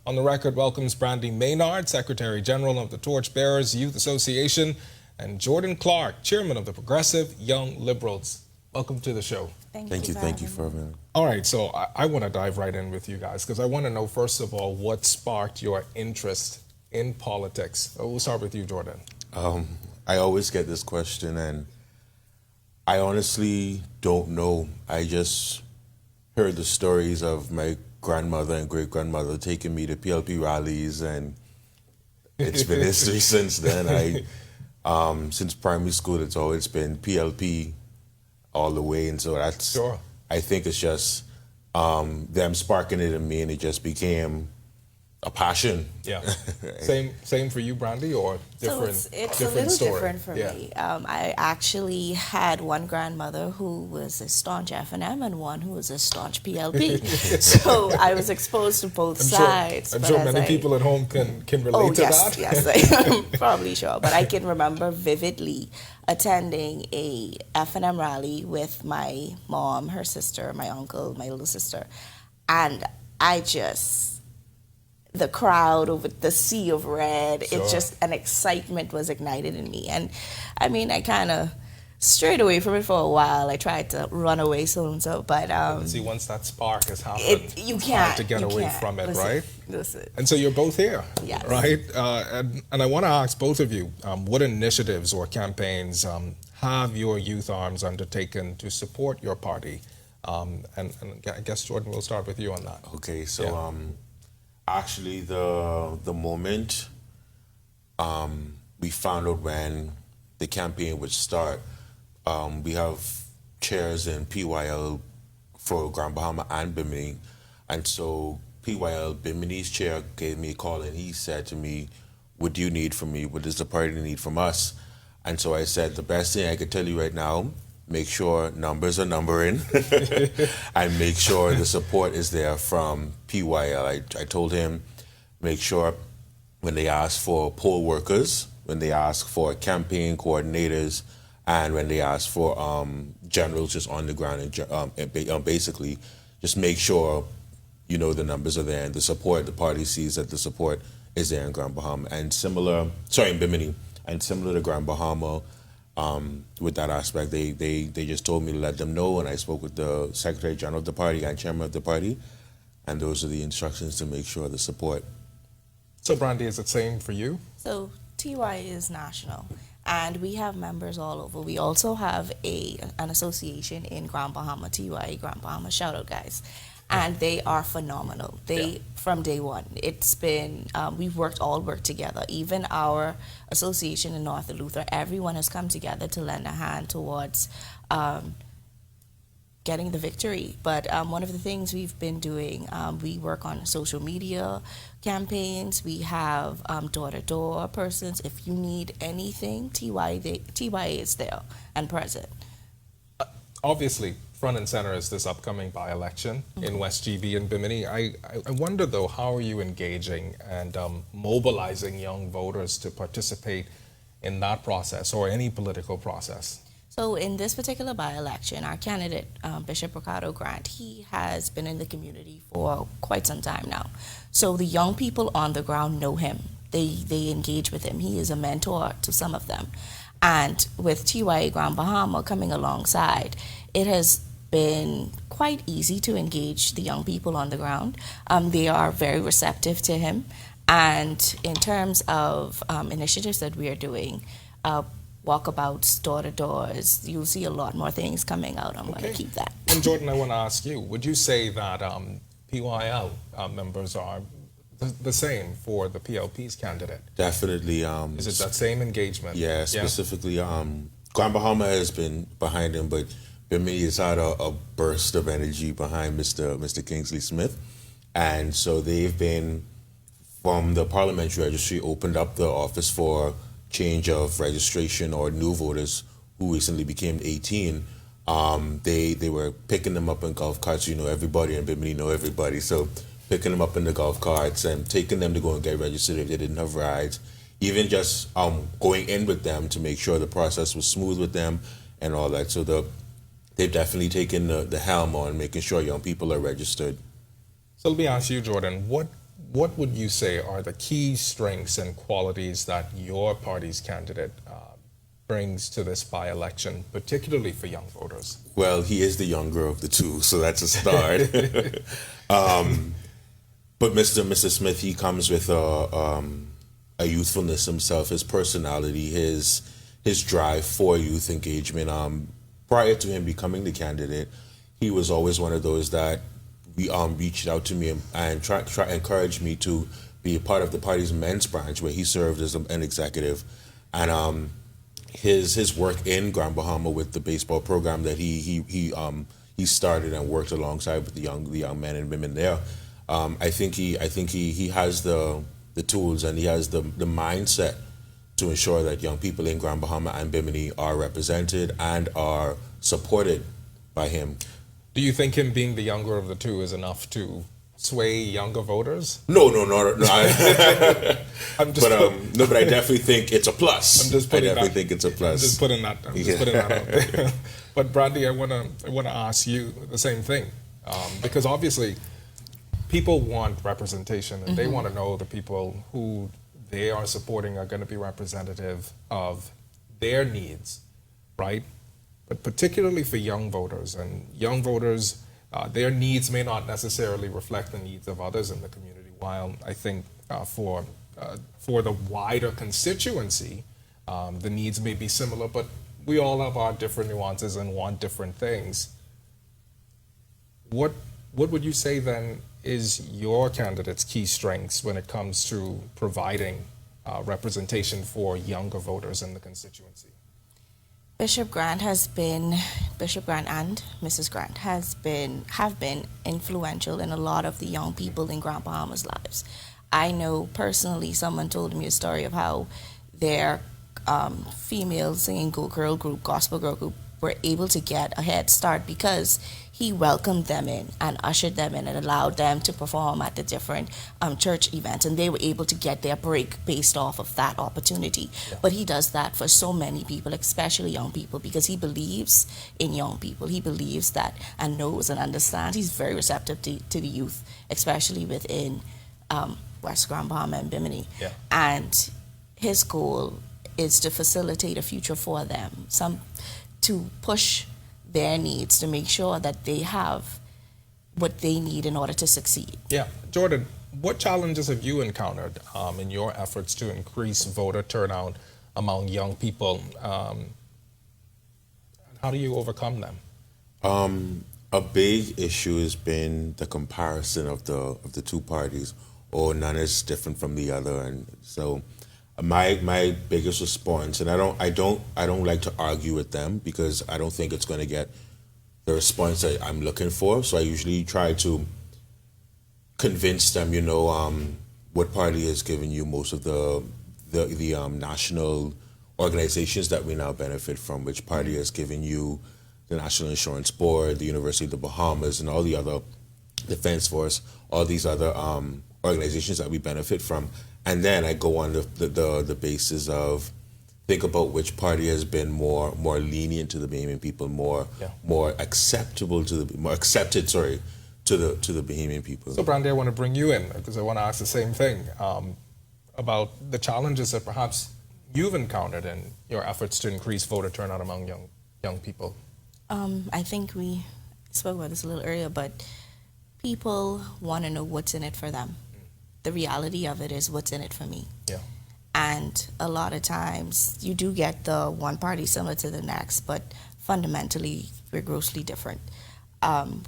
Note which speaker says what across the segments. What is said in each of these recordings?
Speaker 1: On the record welcomes Brandi Maynard, Secretary General of the Torchbearers Youth Association, and Jordan Clark, Chairman of the Progressive Young Liberals. Welcome to the show.
Speaker 2: Thank you for having me.
Speaker 1: All right, so I want to dive right in with you guys because I want to know, first of all, what sparked your interest in politics? We'll start with you, Jordan.
Speaker 2: I always get this question, and I honestly don't know. I just heard the stories of my grandmother and great-grandmother taking me to PLP rallies, and it's been history since then. Since primary school, it's always been PLP all the way, and so that's,
Speaker 1: Sure.
Speaker 2: I think it's just them sparking it in me, and it just became a passion.
Speaker 1: Yeah. Same for you, Brandi, or different?
Speaker 3: So it's
Speaker 1: different
Speaker 3: a little
Speaker 1: story?
Speaker 3: different for me. I actually had one grandmother who was a staunch F&M and one who was a staunch PLP. So I was exposed to both sides.
Speaker 1: I'm sure many people at home can relate to that.
Speaker 3: Yes, I'm probably sure. But I can remember vividly attending a F&M rally with my mom, her sister, my uncle, my little sister. And the crowd over the sea of red,
Speaker 1: Sure.
Speaker 3: it just, an excitement was ignited in me. And I mean, I kind of strayed away from it for a while. I tried to run away so, but
Speaker 1: See, once that spark has happened,
Speaker 3: you
Speaker 1: it's
Speaker 3: can't
Speaker 1: hard to get away from it, right?
Speaker 3: Listen.
Speaker 1: And so you're both here,
Speaker 3: Yes.
Speaker 1: right? And I want to ask both of you, what initiatives or campaigns have your youth arms undertaken to support your party? And I guess, Jordan, we'll start with you on that.
Speaker 2: Okay, so
Speaker 1: Yeah.
Speaker 2: actually the moment we found out when the campaign would start, we have chairs in PYL for Grand Bahama and Bimini, and so PYL Bimini's chair gave me a call and he said to me, "What do you need from me? What does the party need from us?" And so I said, the best thing I could tell you right now, make sure numbers are numbering and make sure the support is there from PYL. I told him, make sure when they ask for poll workers, when they ask for campaign coordinators, and when they ask for generals just on the ground, and basically just make sure, you know, the numbers are there and the support, the party sees that the support is there in Grand Bahama. And in Bimini, and similar to Grand Bahama, with that aspect, they just told me to let them know, and I spoke with the Secretary General of the party and Chairman of the party, and those are the instructions to make sure the support.
Speaker 1: So, Brandi, is it same for you?
Speaker 3: So TY is national, and we have members all over. We also have an association in Grand Bahama, TY Grand Bahama. Shout out, guys. And they are phenomenal. From day one, it's been, we've all worked together. Even our association in North Luther, everyone has come together to lend a hand towards getting the victory. But one of the things we've been doing, we work on social media campaigns. We have door-to-door persons. If you need anything, TY is there and present.
Speaker 1: Obviously, front and center is this upcoming by-election in West GB and Bimini. I wonder, though, how are you engaging and mobilizing young voters to participate in that process or any political process?
Speaker 3: So in this particular by-election, our candidate, Bishop Ricardo Grant, he has been in the community for quite some time now. So the young people on the ground know him. They engage with him. He is a mentor to some of them. And with TYA Grand Bahama coming alongside, it has been quite easy to engage the young people on the ground. They are very receptive to him. And in terms of initiatives that we are doing, walkabouts, door-to-doors, you'll see a lot more things coming out. I'm going to keep that.
Speaker 1: And Jordan, I want to ask you, would you say that PYL members are the same for the PLP's candidate?
Speaker 2: Definitely.
Speaker 1: Is it that same engagement?
Speaker 2: Yeah, specifically, Grand Bahama has been behind him, but Bimini has had a burst of energy behind Mr. Kingsley Smith. And so they've been, from the parliamentary registry, opened up the office for change of registration or new voters who recently became 18. They were picking them up in golf carts. You know, everybody in Bimini know everybody. So picking them up in the golf carts and taking them to go and get registered if they didn't have rides. Even just going in with them to make sure the process was smooth with them and all that. So they've definitely taken the helm on making sure young people are registered.
Speaker 1: So let me ask you, Jordan, what what would you say are the key strengths and qualities that your party's candidate brings to this by-election, particularly for young voters?
Speaker 2: Well, he is the younger of the two, so that's a start. But Mr. Smith, he comes with a youthfulness himself, his personality, his drive for youth engagement. Prior to him becoming the candidate, he was always one of those that reached out to me and try encourage me to be a part of the party's men's branch, where he served as an executive, and his work in Grand Bahama with the baseball program that he started and worked alongside with the young men and women there. I think he has the tools, and he has the mindset to ensure that young people in Grand Bahama and Bimini are represented and are supported by him.
Speaker 1: Do you think him being the younger of the two is enough to sway younger voters?
Speaker 2: No.
Speaker 1: I'm just
Speaker 2: but I definitely think it's a plus.
Speaker 1: I'm just putting that out there. But Brandi, I wanna ask you the same thing, because obviously people want representation, and they want to know the people who they are supporting are going to be representative of their needs, right? But particularly for young voters, their needs may not necessarily reflect the needs of others in the community, while I think for the wider constituency, the needs may be similar, but we all have our different nuances and want different things. What would you say then is your candidate's key strengths when it comes to providing representation for younger voters in the constituency?
Speaker 3: Bishop Grant and Mrs. Grant have been influential in a lot of the young people in Grand Bahama's lives. I know personally, someone told me a story of how their female singing gospel girl group, were able to get a head start because he welcomed them in and ushered them in and allowed them to perform at the different church events, and they were able to get their break based off of that opportunity. Yeah. But he does that for so many people, especially young people, because he believes in young people. He believes that and knows and understands. He's very receptive to the youth, especially within West Grand Bahama and Bimini. Yeah. And his goal is to facilitate a future for them, to push their needs, to make sure that they have what they need in order to succeed.
Speaker 1: Yeah. Jordan, what challenges have you encountered in your efforts to increase voter turnout among young people? How do you overcome them?
Speaker 2: A big issue has been the comparison of the two parties, or none is different from the other, and so my biggest response, and I don't like to argue with them because I don't think it's going to get the response that I'm looking for. So I usually try to convince them, what party has given you most of the national organizations that we now benefit from, which party has given you the National Insurance Board, the University of the Bahamas, and all the other Defense Force, all these other organizations that we benefit from. And then I go on the basis of think about which party has been more lenient to the Bahamian people, more accepted to the Bahamian people.
Speaker 1: So Brandi, I want to bring you in because I want to ask the same thing about the challenges that perhaps you've encountered in your efforts to increase voter turnout among young people.
Speaker 3: I think we spoke about this a little earlier, but people want to know what's in it for them. The reality of it is what's in it for me. Yeah. And a lot of times you do get the one party similar to the next, but fundamentally we're grossly different.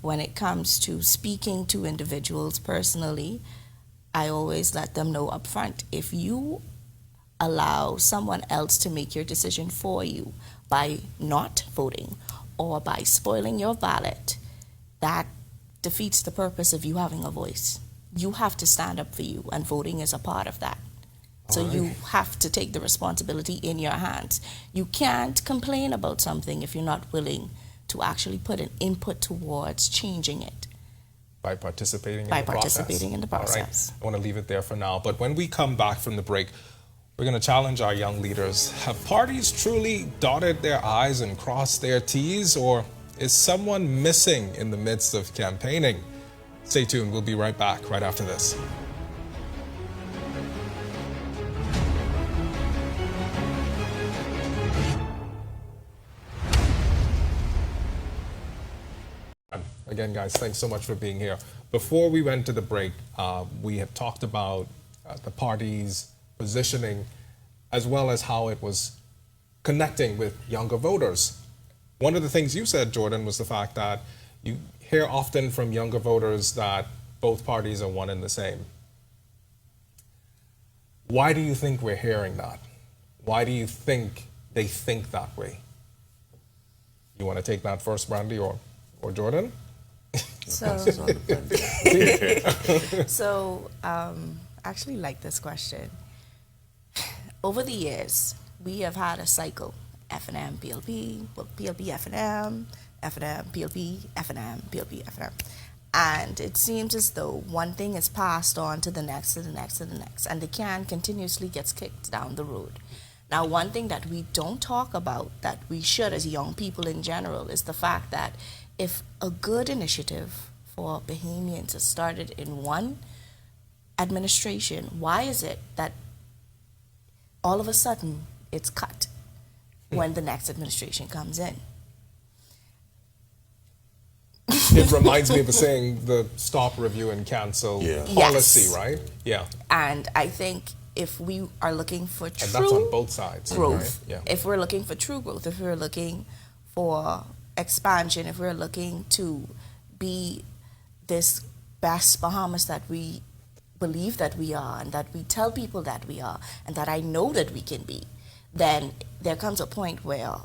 Speaker 3: When it comes to speaking to individuals personally, I always let them know up front, if you allow someone else to make your decision for you by not voting or by spoiling your ballot, that defeats the purpose of you having a voice. You have to stand up for you, and voting is a part of that. So you have to take the responsibility in your hands. You can't complain about something if you're not willing to actually put an input towards changing it.
Speaker 1: By participating in the process. All right. I want to leave it there for now. But when we come back from the break, we're going to challenge our young leaders. Have parties truly dotted their I's and crossed their T's, or is someone missing in the midst of campaigning? Stay tuned. We'll be right back right after this. again, guys, thanks so much for being here. Before we went to the break, we have talked about the party's positioning as well as how it was connecting with younger voters. One of the things you said, Jordan, was the fact that you hear often from younger voters that both parties are one and the same. Why do you think we're hearing that? Why do you think they think that way? You want to take that first, Brandi, or Jordan?
Speaker 3: So, actually like this question. Over the years, we have had a cycle: F&M, PLP, PLP, F&M, F&M, PLP, F&M, PLP, F&M. And it seems as though one thing is passed on to the next, to the next, to the next, and the can continuously gets kicked down the road. Now, one thing that we don't talk about, that we should as young people in general, is the fact that if a good initiative for Bahamians is started in one administration, why is it that all of a sudden it's cut when the next administration comes in?
Speaker 1: It reminds me of the saying, the stop, review, and cancel policy,
Speaker 3: Yes.
Speaker 1: right? Yeah.
Speaker 3: And I think if we are looking for true
Speaker 1: And that's on both sides.
Speaker 3: growth,
Speaker 1: Right? Yeah.
Speaker 3: if we're looking for true growth, if we're looking for expansion, if we're looking to be this best Bahamas that we believe that we are, and that we tell people that we are, and that I know that we can be, then there comes a point where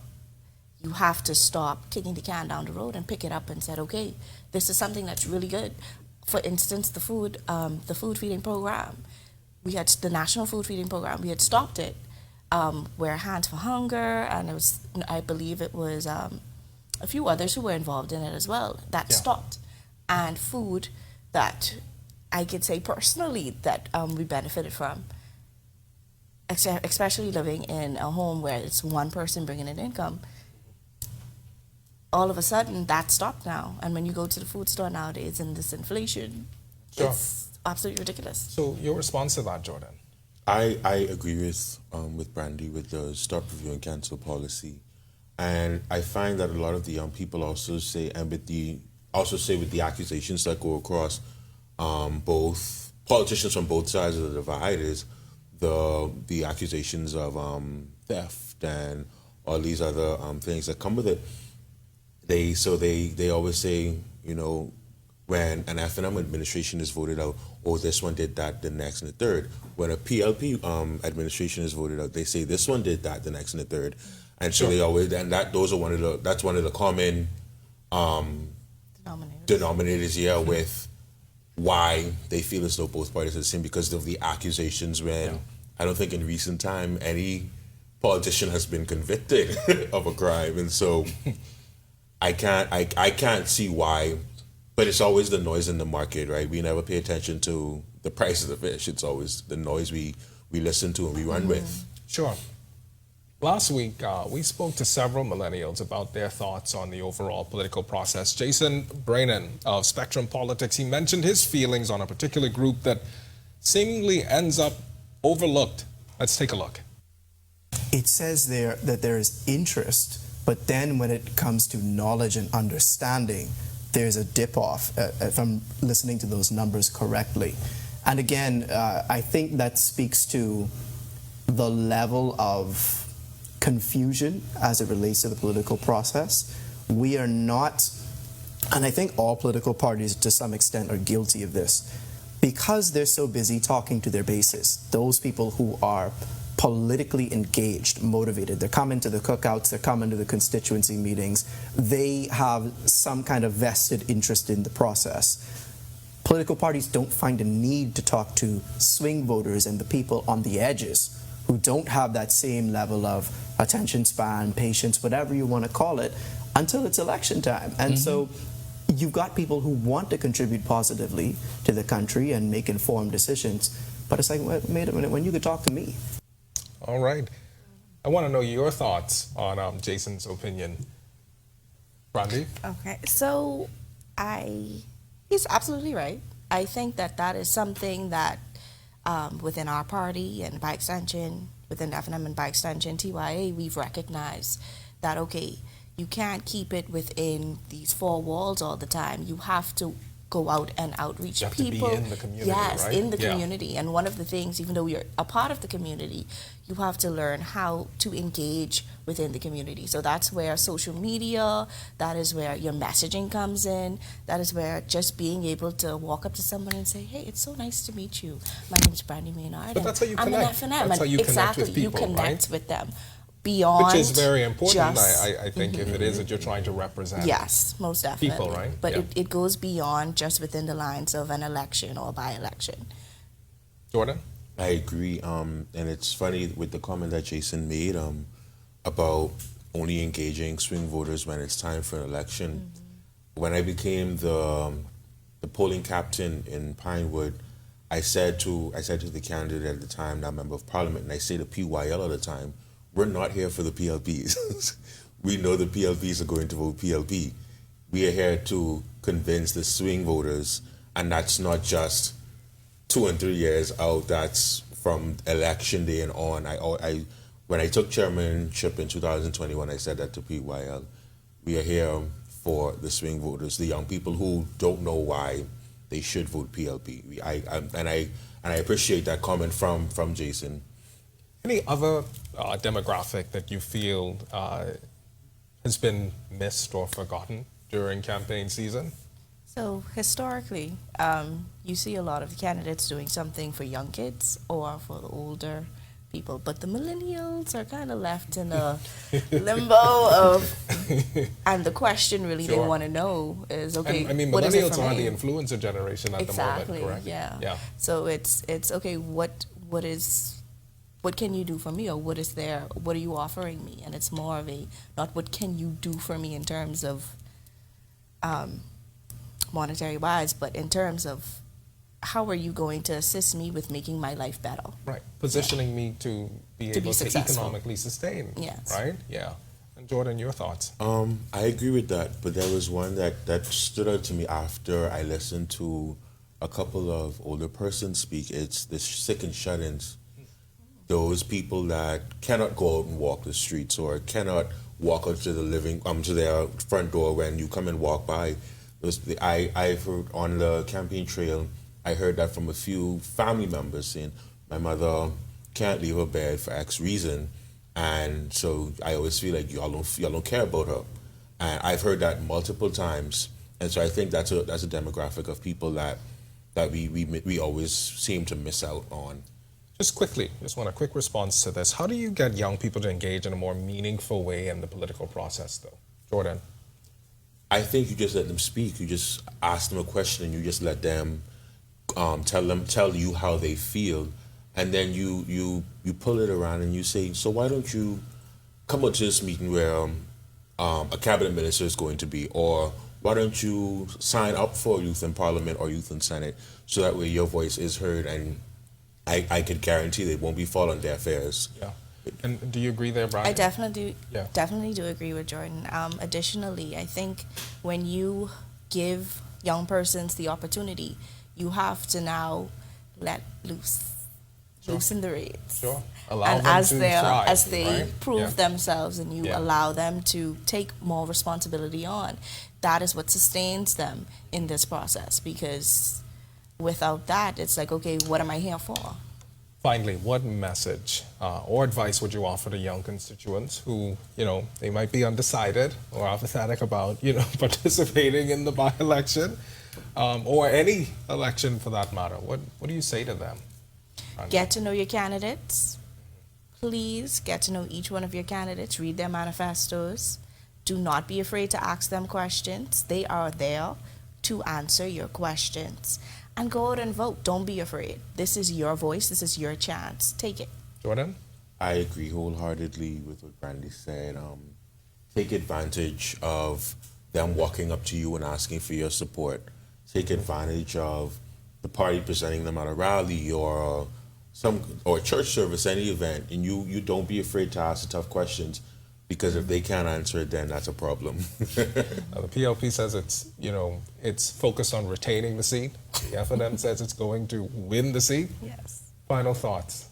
Speaker 3: you have to stop kicking the can down the road and pick it up and say, okay, this is something that's really good. For instance, the food feeding program. We had the national food feeding program. We had stopped it. Where Hands for Hunger, and it was, I believe it was a few others who were involved in it as well. That stopped, and food that I could say personally that we benefited from, especially living in a home where it's one person bringing in income. All of a sudden, that stopped now. And when you go to the food store nowadays in this inflation, it's absolutely ridiculous.
Speaker 1: So your response to that, Jordan?
Speaker 2: I agree with Brandi with the stop, review, and cancel policy. And I find that a lot of the young people also say, and with the accusations that go across, both politicians from both sides of the divide, is the accusations of theft and all these other things that come with it. They always say, you know, when an F&M administration is voted out, oh, this one did that, the next and the third. When a PLP administration is voted out, they say this one did that, the next and the third. And so they always, and that's one of the common denominators with why they feel as though both parties are the same, because of the accusations. When I don't think in recent time any politician has been convicted of a crime, and so I can't see why. But it's always the noise in the market, right? We never pay attention to the price of the fish. It's always the noise we listen to and we run with.
Speaker 1: Sure. Last week, we spoke to several millennials about their thoughts on the overall political process. Jason Brannon of Spectrum Politics, he mentioned his feelings on a particular group that seemingly ends up overlooked. Let's take a look.
Speaker 4: It says there that there is interest, but then when it comes to knowledge and understanding, there's a dip-off, if I'm listening to those numbers correctly. And again, I think that speaks to the level of confusion as it relates to the political process. We are not, and I think all political parties to some extent are guilty of this, because they're so busy talking to their bases, those people who are politically engaged, motivated. They're coming to the cookouts, they're coming to the constituency meetings. They have some kind of vested interest in the process. Political parties don't find a need to talk to swing voters and the people on the edges who don't have that same level of attention span, patience, whatever you want to call it, until it's election time. And so you've got people who want to contribute positively to the country and make informed decisions, but it's like, wait a minute, when you could talk to me.
Speaker 1: All right. I want to know your thoughts on Jason's opinion. Brandi?
Speaker 3: Okay, so he's absolutely right. I think that is something that within our party and by extension, within F&M and by extension TYA, we've recognized that, okay, You can't keep it within these four walls all the time. You have to go out and outreach
Speaker 1: You have to be
Speaker 3: people.
Speaker 1: in the community,
Speaker 3: yes,
Speaker 1: right?
Speaker 3: in the
Speaker 1: Yeah.
Speaker 3: community. And one of the things, even though you're a part of the community, you have to learn how to engage within the community. So that's where social media, that is where your messaging comes in, that is where just being able to walk up to someone and say, hey, it's so nice to meet you. My name is Brandi Maynard.
Speaker 1: But that's how you
Speaker 3: I'm
Speaker 1: connect.
Speaker 3: an
Speaker 1: That's
Speaker 3: FNM.
Speaker 1: how you connect
Speaker 3: exactly,
Speaker 1: with people,
Speaker 3: you connect
Speaker 1: right?
Speaker 3: with them. Beyond
Speaker 1: Which is very important,
Speaker 3: just-
Speaker 1: I think, if it is that you're trying to represent.
Speaker 3: Yes, most definitely.
Speaker 1: People, right?
Speaker 3: But
Speaker 1: Yeah.
Speaker 3: it goes beyond just within the lines of an election or a by-election.
Speaker 1: Jordan?
Speaker 2: I agree. And it's funny with the comment that Jason made about only engaging swing voters when it's time for an election. When I became the polling captain in Pinewood, I said to the candidate at the time, now member of parliament, and I say to PYL at the time, we're not here for the PLPs. We know the PLPs are going to vote PLP. We are here to convince the swing voters, and that's not just 2 and 3 years out. That's from election day and on. When I took chairmanship in 2021, I said that to PYL. We are here for the swing voters, the young people who don't know why they should vote PLP. I appreciate that comment from Jason.
Speaker 1: Any other demographic that you feel has been missed or forgotten during campaign season?
Speaker 3: So historically, you see a lot of candidates doing something for young kids or for the older people, but the millennials are kind of left in a limbo of, and the question really they
Speaker 1: Sure.
Speaker 3: want to know is, okay,
Speaker 1: And, I mean,
Speaker 3: what is it
Speaker 1: millennials
Speaker 3: for
Speaker 1: are
Speaker 3: me?
Speaker 1: the influencer generation at
Speaker 3: Exactly,
Speaker 1: the moment, correct?
Speaker 3: yeah.
Speaker 1: Yeah.
Speaker 3: So it's okay, what can you do for me, or what are you offering me? And it's more of a, not what can you do for me in terms of monetary wise, but in terms of how are you going to assist me with making my life better?
Speaker 1: Right. Positioning me to be
Speaker 3: To be
Speaker 1: able to
Speaker 3: successful.
Speaker 1: economically sustain.
Speaker 3: Yes.
Speaker 1: Right? Yeah. And Jordan, your thoughts?
Speaker 2: I agree with that, but there was one that stood out to me after I listened to a couple of older persons speak. It's the sick and shut-ins. Those people that cannot go out and walk the streets or cannot walk out to to their front door when you come and walk by. I've heard on the campaign trail, I heard that from a few family members saying, my mother can't leave her bed for X reason, and so I always feel like y'all don't care about her. And I've heard that multiple times, and so I think that's a demographic of people that we always seem to miss out on.
Speaker 1: Just quickly, just want a quick response to this. How do you get young people to engage in a more meaningful way in the political process, though? Jordan?
Speaker 2: I think you just let them speak. You just ask them a question, and you just let them tell you how they feel, and then you pull it around and you say, so why don't you come out to this meeting where a cabinet minister is going to be, or why don't you sign up for youth in parliament or youth in senate, so that way your voice is heard, and I could guarantee they won't be falling deaf ears.
Speaker 1: Yeah. And do you agree there, Brian?
Speaker 3: I definitely
Speaker 1: Yeah.
Speaker 3: do agree with Jordan. Additionally, I think when you give young persons the opportunity, you have to now let loose,
Speaker 1: Sure.
Speaker 3: loosen the reins.
Speaker 1: Sure. Allow
Speaker 3: And
Speaker 1: them
Speaker 3: as
Speaker 1: to
Speaker 3: they
Speaker 1: thrive,
Speaker 3: as they
Speaker 1: right?
Speaker 3: prove
Speaker 1: Yeah.
Speaker 3: themselves, and you
Speaker 1: Yeah.
Speaker 3: allow them to take more responsibility on, that is what sustains them in this process. Because without that, it's like, okay, what am I here for?
Speaker 1: Finally, what message or advice would you offer to young constituents who, they might be undecided or apathetic about, participating in the by-election or any election for that matter? What do you say to them?
Speaker 3: Get to know your candidates. Please get to know each one of your candidates. Read their manifestos. Do not be afraid to ask them questions. They are there to answer your questions. And go out and vote. Don't be afraid. This is your voice. This is your chance. Take it.
Speaker 1: Jordan?
Speaker 2: I agree wholeheartedly with what Brandi said. Take advantage of them walking up to you and asking for your support. Take advantage of the party presenting them at a rally or church service, any event, and you don't be afraid to ask the tough questions, because if they can't answer it, then that's a problem.
Speaker 1: The PLP says it's focused on retaining the seat. The FNM says it's going to win the seat.
Speaker 3: Yes.
Speaker 1: Final thoughts.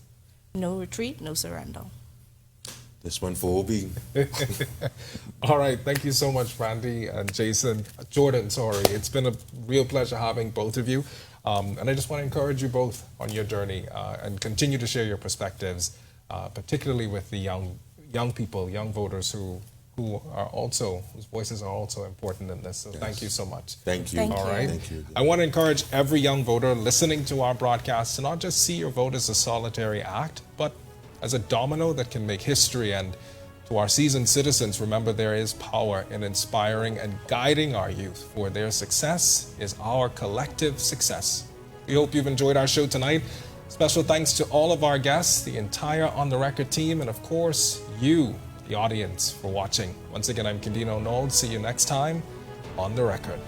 Speaker 3: No retreat, no surrender.
Speaker 2: This one for Obi.
Speaker 1: All right, thank you so much, Brandi and Jordan, sorry. It's been a real pleasure having both of you. And I just want to encourage you both on your journey and continue to share your perspectives, particularly with the young people, young voters whose voices are also important in this. So
Speaker 2: Yes.
Speaker 1: Thank you so much.
Speaker 2: Thank you.
Speaker 3: Thank
Speaker 1: All
Speaker 3: you.
Speaker 1: right.
Speaker 2: Thank you.
Speaker 1: I want to encourage every young voter listening to our broadcast to not just see your vote as a solitary act, but as a domino that can make history. And to our seasoned citizens, remember there is power in inspiring and guiding our youth, for their success is our collective success. We hope you've enjoyed our show tonight. Special thanks to all of our guests, the entire On the Record team, and of course, you, the audience, for watching. Once again, I'm Candino Nold. See you next time on The Record.